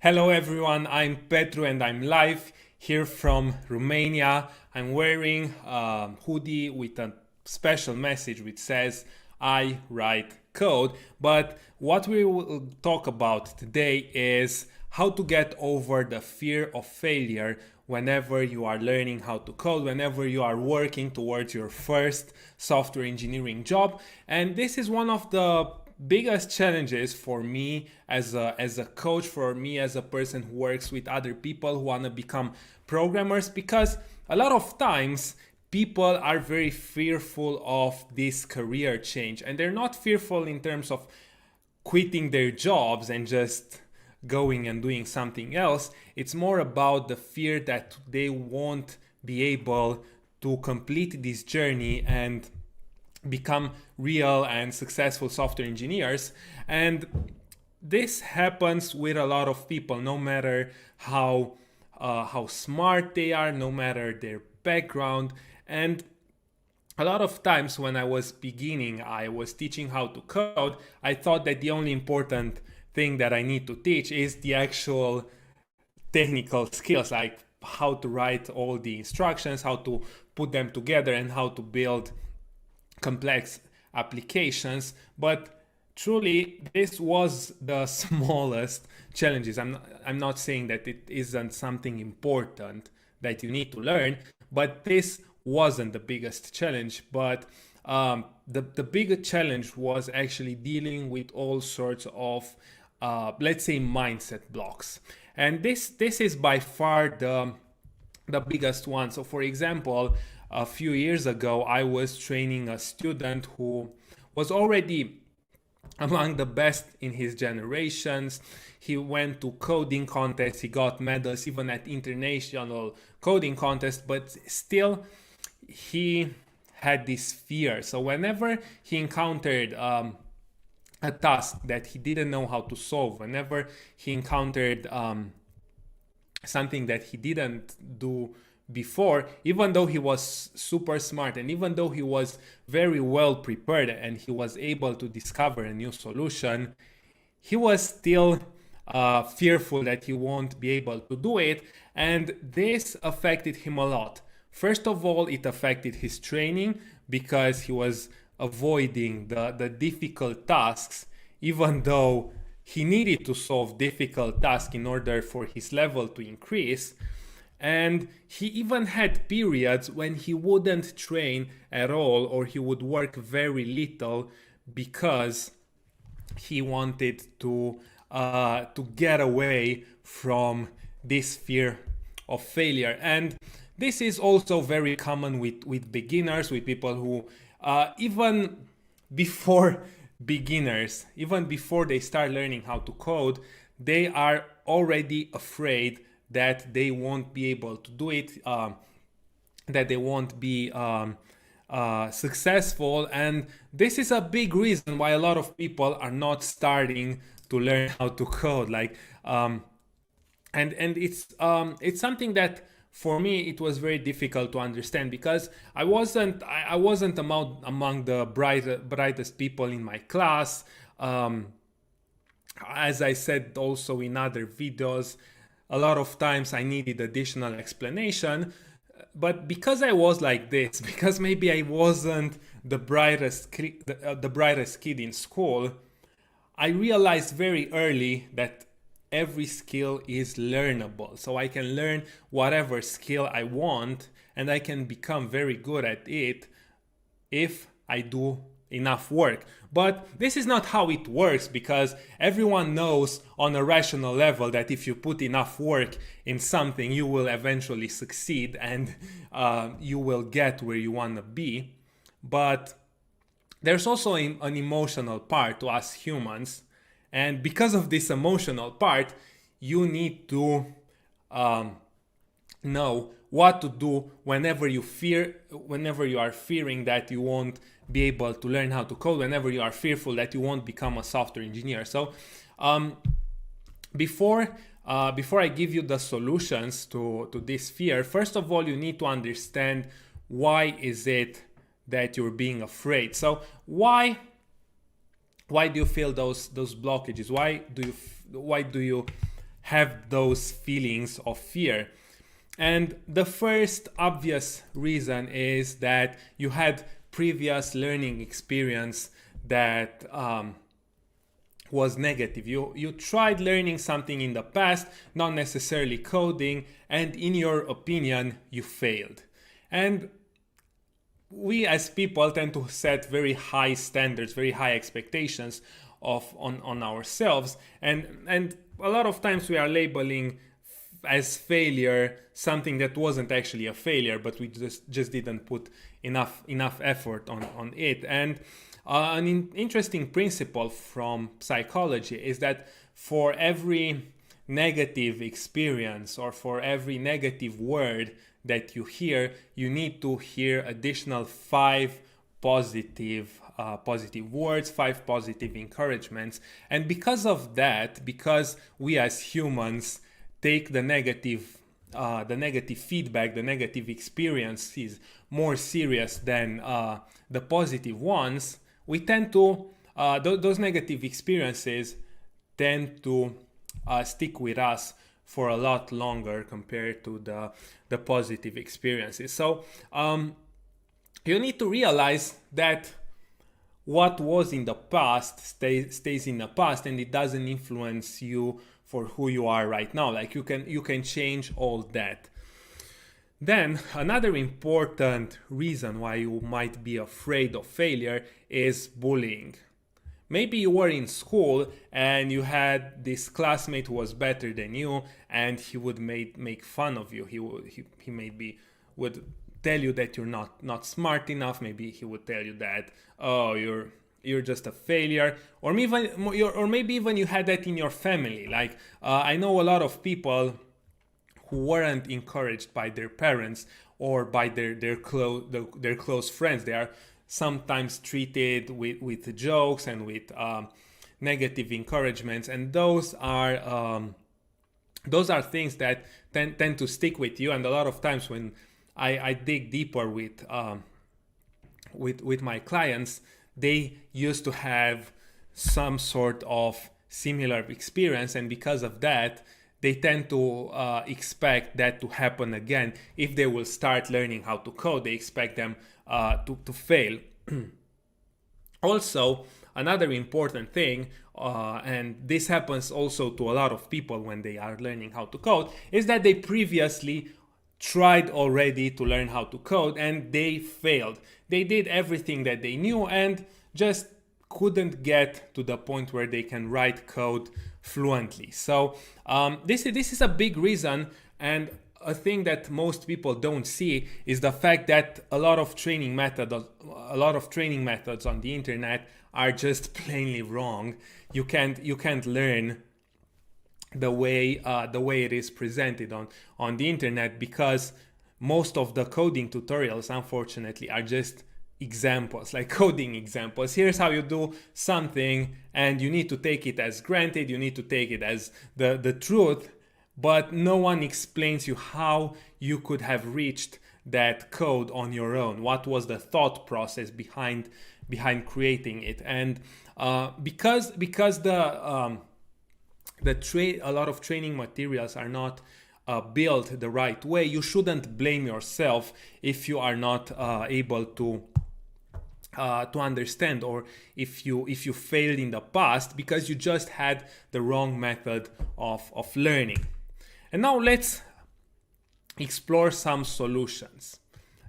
Hello everyone, I'm Petru and I'm live here from Romania. I'm wearing a hoodie with a special message which says I write code. But what we will talk about today is how to get over the fear of failure whenever you are learning how to code, whenever you are working towards your first software engineering job. And this is one of the biggest challenges for me as a coach, for me as a person who works with other people who want to become programmers, because a lot of times people are very fearful of this career change, and they're not fearful in terms of quitting their jobs and just going and doing something else. It's more about the fear that they won't be able to complete this journey and become real and successful software engineers. And this happens with a lot of people, no matter how smart they are, no matter their background. And a lot of times when I was beginning, I was teaching how to code, I thought that the only important thing that I need to teach is the actual technical skills, like how to write all the instructions, how to put them together, and how to build complex applications. But truly, this was the smallest challenges. I'm not saying that it isn't something important that you need to learn, but this wasn't the biggest challenge. But the bigger challenge was actually dealing with all sorts of let's say mindset blocks. And this is by far the biggest one. So for example, a few years ago, I was training a student who was already among the best in his generations. He went to coding contests, he got medals even at international coding contests, but still he had this fear. So whenever he encountered a task that he didn't know how to solve, whenever he encountered something that he didn't do before, even though he was super smart and even though he was very well prepared and he was able to discover a new solution, he was still fearful that he won't be able to do it. And this affected him a lot. First of all, it affected his training because he was avoiding the difficult tasks, even though he needed to solve difficult tasks in order for his level to increase. And he even had periods when he wouldn't train at all, or he would work very little because he wanted to get away from this fear of failure. And this is also very common with beginners, with people who even before beginners, even before they start learning how to code, they are already afraid that they won't be able to do it, that they won't be successful. And this is a big reason why a lot of people are not starting to learn how to code. And it's something that for me it was very difficult to understand, because I wasn't among the brightest people in my class. As I said also in other videos, a lot of times I needed additional explanation. But because I was like this, because maybe I wasn't the brightest kid in school, I realized very early that every skill is learnable. So I can learn whatever skill I want and I can become very good at it if I do enough work. But this is not how it works, because everyone knows on a rational level that if you put enough work in something, you will eventually succeed and you will get where you want to be. But there's also an emotional part to us humans. And because of this emotional part, you need to know what to do whenever you are fearing that you won't be able to learn how to code, whenever you are fearful that you won't become a software engineer. So before I give you the solutions to this fear, first of all, you need to understand why is it that you're being afraid. So why do you feel those blockages? Why do you have those feelings of fear. And the first obvious reason is that you had previous learning experience that was negative. You tried learning something in the past, not necessarily coding, and in your opinion, you failed. And we as people tend to set very high standards, very high expectations on ourselves, and a lot of times we are labeling as failure something that wasn't actually a failure, but we just didn't put enough effort on it. And an interesting principle from psychology is that for every negative experience or for every negative word that you hear, you need to hear additional 5 positive words, 5 positive encouragements. And because of that, because we as humans take the negative feedback, the negative experiences more serious than the positive ones, we tend to those negative experiences tend to stick with us for a lot longer compared to the positive experiences. So you need to realize that what was in the past stays in the past, and it doesn't influence you for who you are right now. Like you can change all that. Then another important reason why you might be afraid of failure is bullying. Maybe you were in school and you had this classmate who was better than you, and he would make fun of you. He maybe would tell you that you're not smart enough. Maybe he would tell you that, oh, you're just a failure, or maybe even you had that in your family. Like I know a lot of people who weren't encouraged by their parents or by their close friends. They are sometimes treated with jokes and with negative encouragements, and those are things that tend to stick with you. And a lot of times when I dig deeper with my clients, they used to have some sort of similar experience, and because of that, they tend to expect that to happen again. If they will start learning how to code, they expect them to fail. Also, another important thing, and this happens also to a lot of people when they are learning how to code, is that they previously tried already to learn how to code and they failed. They did everything that they knew and just couldn't get to the point where they can write code fluently. So this is a big reason, and a thing that most people don't see is the fact that a lot of training methods on the internet are just plainly wrong. You can't learn the way it is presented on the internet, because most of the coding tutorials, unfortunately, are just examples, like coding examples. Here's how you do something, and you need to take it as granted, you need to take it as the truth, but no one explains you how you could have reached that code on your own. What was the thought process behind creating it? And because a lot of training materials are not built the right way, you shouldn't blame yourself if you are not able to understand, or if you failed in the past because you just had the wrong method of learning. And now let's explore some solutions.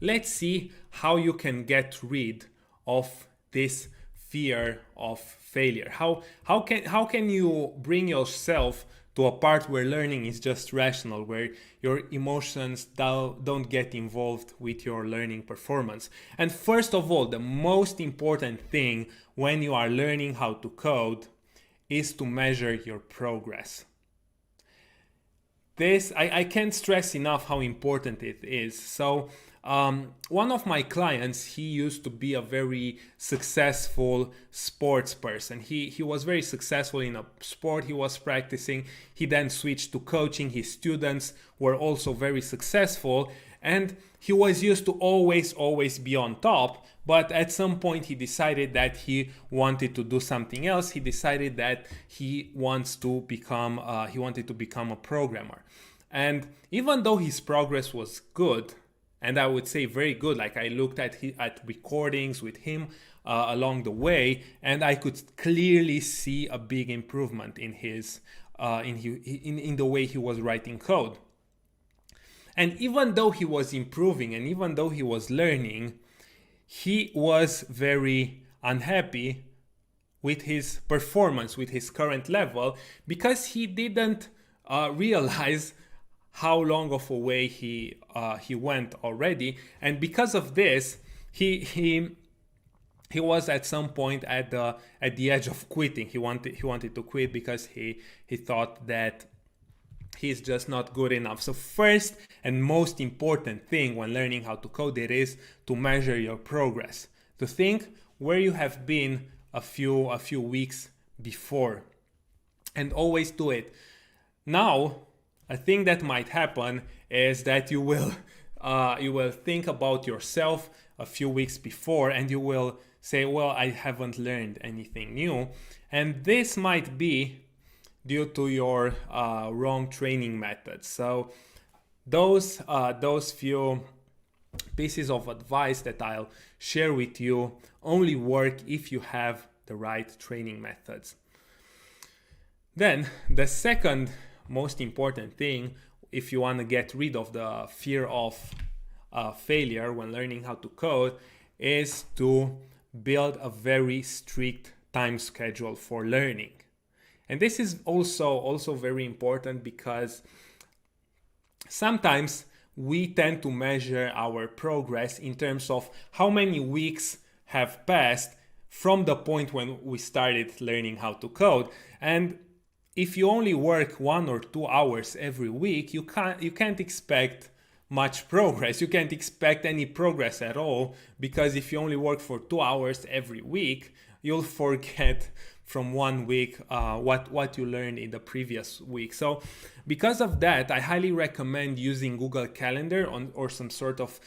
Let's see how you can get rid of this fear of failure. How can you bring yourself to a part where learning is just rational, where your emotions don't get involved with your learning performance? And first of all, the most important thing when you are learning how to code is to measure your progress. This, I can't stress enough how important it is. So One of my clients, he used to be a very successful sports person. He was very successful in a sport he was practicing. He then switched to coaching. His students were also very successful, and he was used to always be on top. But at some point he decided that he wanted to do something else. He decided that he wanted to become a programmer. And even though his progress was good, and I would say very good, like I looked at recordings with him along the way, and I could clearly see a big improvement in his in the way he was writing code. And even though he was improving and even though he was learning, he was very unhappy with his performance, with his current level, because he didn't realize how long of a way he went already. And because of this, he was at some point at the edge of quitting. He wanted to quit because he thought that he's just not good enough. So first and most important thing when learning how to code, it is to measure your progress, to think where you have been a few weeks before, and always do it. Now, a thing that might happen is that you will think about yourself a few weeks before, and you will say, well, I haven't learned anything new. And this might be due to your wrong training methods. So those few pieces of advice that I'll share with you only work if you have the right training methods. Then the second most important thing, if you want to get rid of the fear of failure when learning how to code, is to build a very strict time schedule for learning. And this is also very important, because sometimes we tend to measure our progress in terms of how many weeks have passed from the point when we started learning how to code. And if you only work 1 or 2 hours every week, you can't expect much progress. You can't expect any progress at all, because if you only work for 2 hours every week, you'll forget from 1 week what you learned in the previous week. So because of that, I highly recommend using Google Calendar or some sort of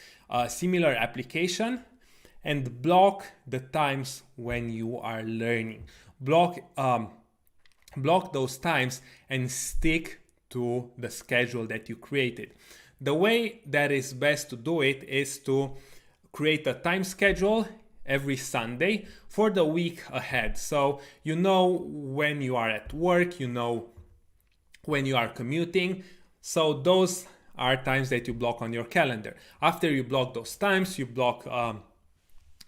similar application, and block the times when you are learning. Block those times and stick to the schedule that you created. The way that is best to do it is to create a time schedule every Sunday for the week ahead. So you know when you are at work, you know when you are commuting. So those are times that you block on your calendar. After you block those times, you block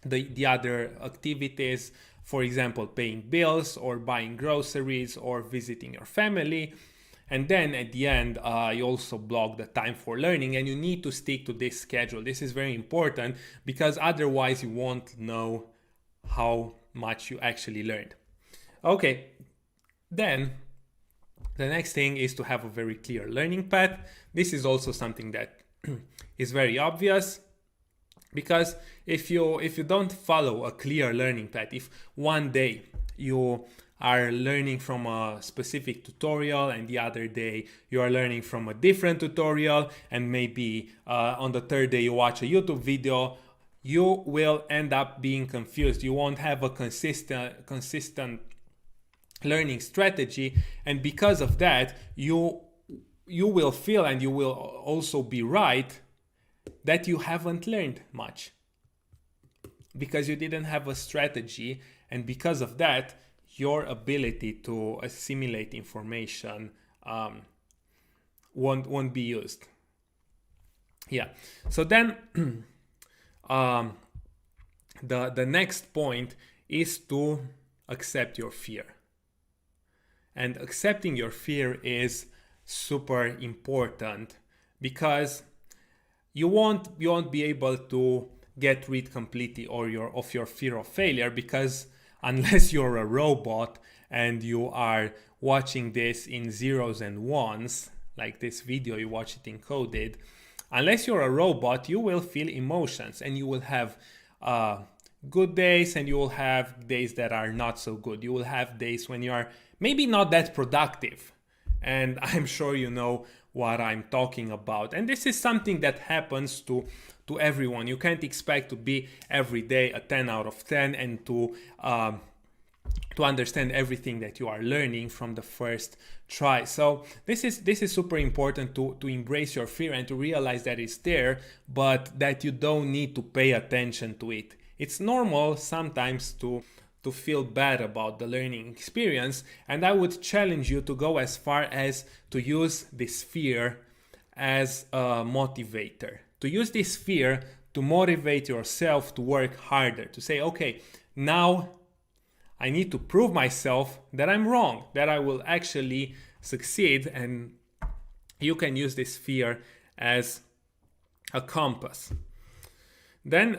the other activities, for example, paying bills or buying groceries or visiting your family. And then at the end, you also block the time for learning, and you need to stick to this schedule. This is very important, because otherwise you won't know how much you actually learned. Okay, then the next thing is to have a very clear learning path. This is also something that is very obvious, because if you don't follow a clear learning path, if one day you are learning from a specific tutorial and the other day you are learning from a different tutorial, and maybe on the third day you watch a YouTube video, you will end up being confused. You won't have a consistent learning strategy, and because of that, you will feel, and you will also be right, that you haven't learned much, because you didn't have a strategy, and because of that, your ability to assimilate information won't be used. Yeah. So then the next point is to accept your fear. And accepting your fear is super important, because you won't be able to get rid completely of your fear of failure, because unless you're a robot and you are watching this in zeros and ones, like this video, you watch it encoded, unless you're a robot, you will feel emotions, and you will have good days, and you will have days that are not so good. You will have days when you are maybe not that productive, and I'm sure you know what I'm talking about. And this is something that happens to everyone. You can't expect to be every day a 10 out of 10 and to understand everything that you are learning from the first try. So this is super important to embrace your fear and to realize that it's there, but that you don't need to pay attention to it. It's normal sometimes to feel bad about the learning experience, and I would challenge you to go as far as to use this fear as a motivator. To use this fear to motivate yourself to work harder, to say, okay, now I need to prove myself that I'm wrong, that I will actually succeed, and you can use this fear as a compass. Then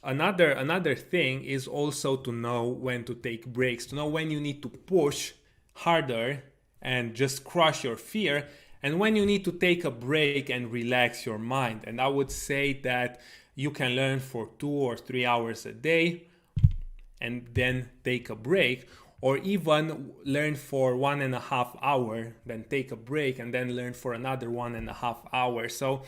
another thing is also to know when to take breaks, to know when you need to push harder and just crush your fear, and when you need to take a break and relax your mind. And I would say that you can learn for 2 or 3 hours a day and then take a break, or even learn for 1.5 hours, then take a break, and then learn for another 1.5 hours. So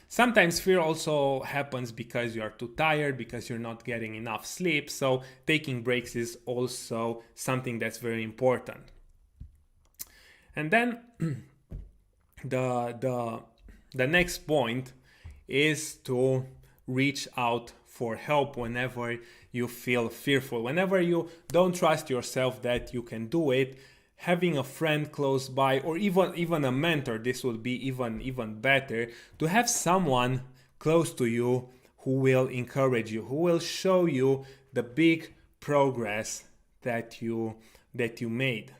sometimes fear also happens because you are too tired, because you're not getting enough sleep. So taking breaks is also something that's very important. And then the next point is to reach out for help whenever you feel fearful, whenever you don't trust yourself that you can do it. Having a friend close by, or even a mentor, this will be even better, to have someone close to you who will encourage you, who will show you the big progress that you made.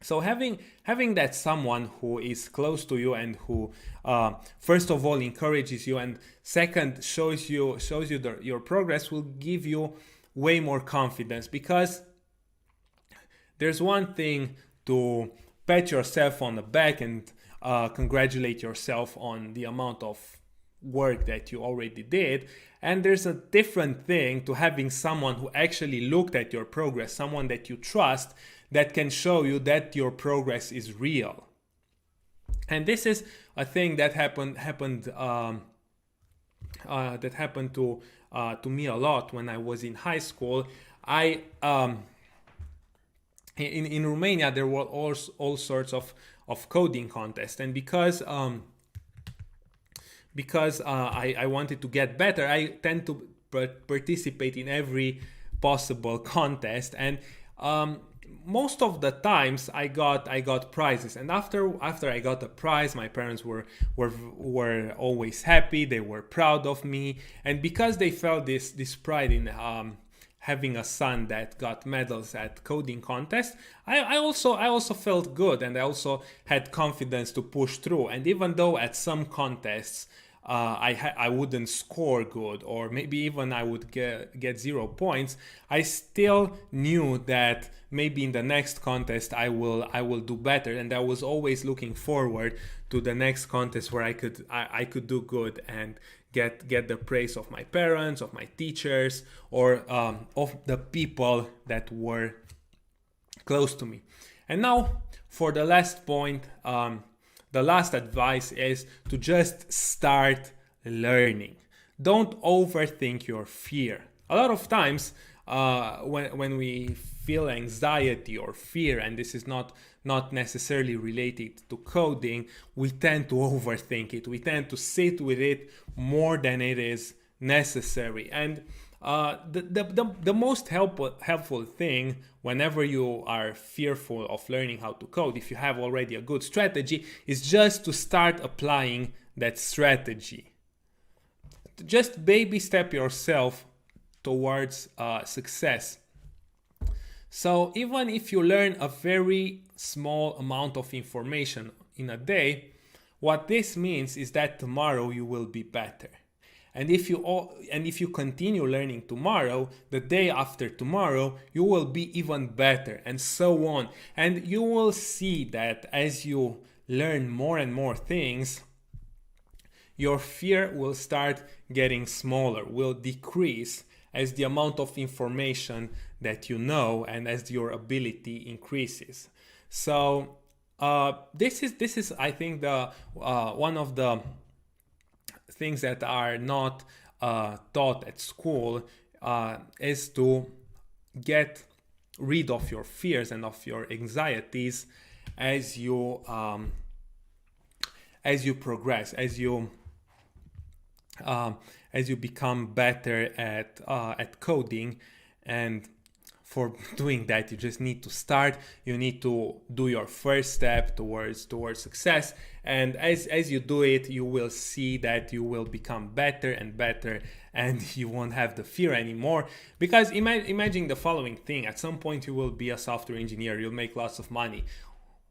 So having that someone who is close to you and who first of all encourages you, and second shows you your progress, will give you way more confidence. Because there's one thing to pat yourself on the back and congratulate yourself on the amount of work that you already did, and there's a different thing to having someone who actually looked at your progress, someone that you trust, that can show you that your progress is real. And this is a thing that happened to me a lot when I was in high school. In Romania there were all sorts of coding contests, and because I wanted to get better, I tend to participate in every possible contest, and most of the times I got prizes. And after I got a prize, my parents were always happy. They were proud of me, and because they felt this pride in having a son that got medals at coding contests, I also felt good, and I also had confidence to push through. And even though at some contests I wouldn't score good, or maybe even I would get 0 points, I still knew that maybe in the next contest I will do better, and I was always looking forward to the next contest where I could do good and get the praise of my parents, of my teachers, or of the people that were close to me. And now for the last point, the last advice is to just start learning. Don't overthink your fear. A lot of times when we feel anxiety or fear, and this is not necessarily related to coding, we tend to overthink it. We tend to sit with it more than it is necessary. And the most helpful thing whenever you are fearful of learning how to code, if you have already a good strategy, is just to start applying that strategy. Just baby step yourself towards success. So even if you learn a very small amount of information in a day, what this means is that tomorrow you will be better. And if you continue learning tomorrow, the day after tomorrow, you will be even better, and so on. And you will see that as you learn more and more things, your fear will start getting smaller, will decrease as the amount of information that you know and as your ability increases. So this is I think the one of the things that are not taught at school is to get rid of your fears and of your anxieties as you progress, as you become better at coding. And for doing that, you just need to start. You need to do your first step towards success, and as you do it, you will see that you will become better and better, and you won't have the fear anymore. Because imagine the following thing: at some point you will be a software engineer, you'll make lots of money.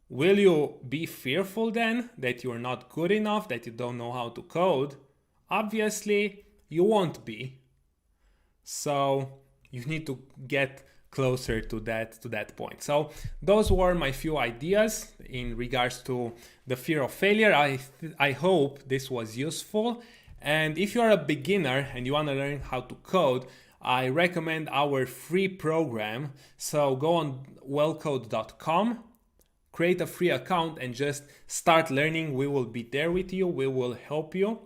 Will you be fearful then that you're not good enough, that you don't know how to code? Obviously you won't be. So you need to get closer to that point. So those were my few ideas in regards to the fear of failure. I hope this was useful. And if you're a beginner and you want to learn how to code, I recommend our free program. So go on wellcode.com, create a free account, and just start learning. We will be there with you. We will help you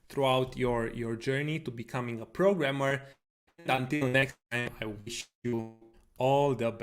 throughout your journey to becoming a programmer. And until next time, I wish you all the best.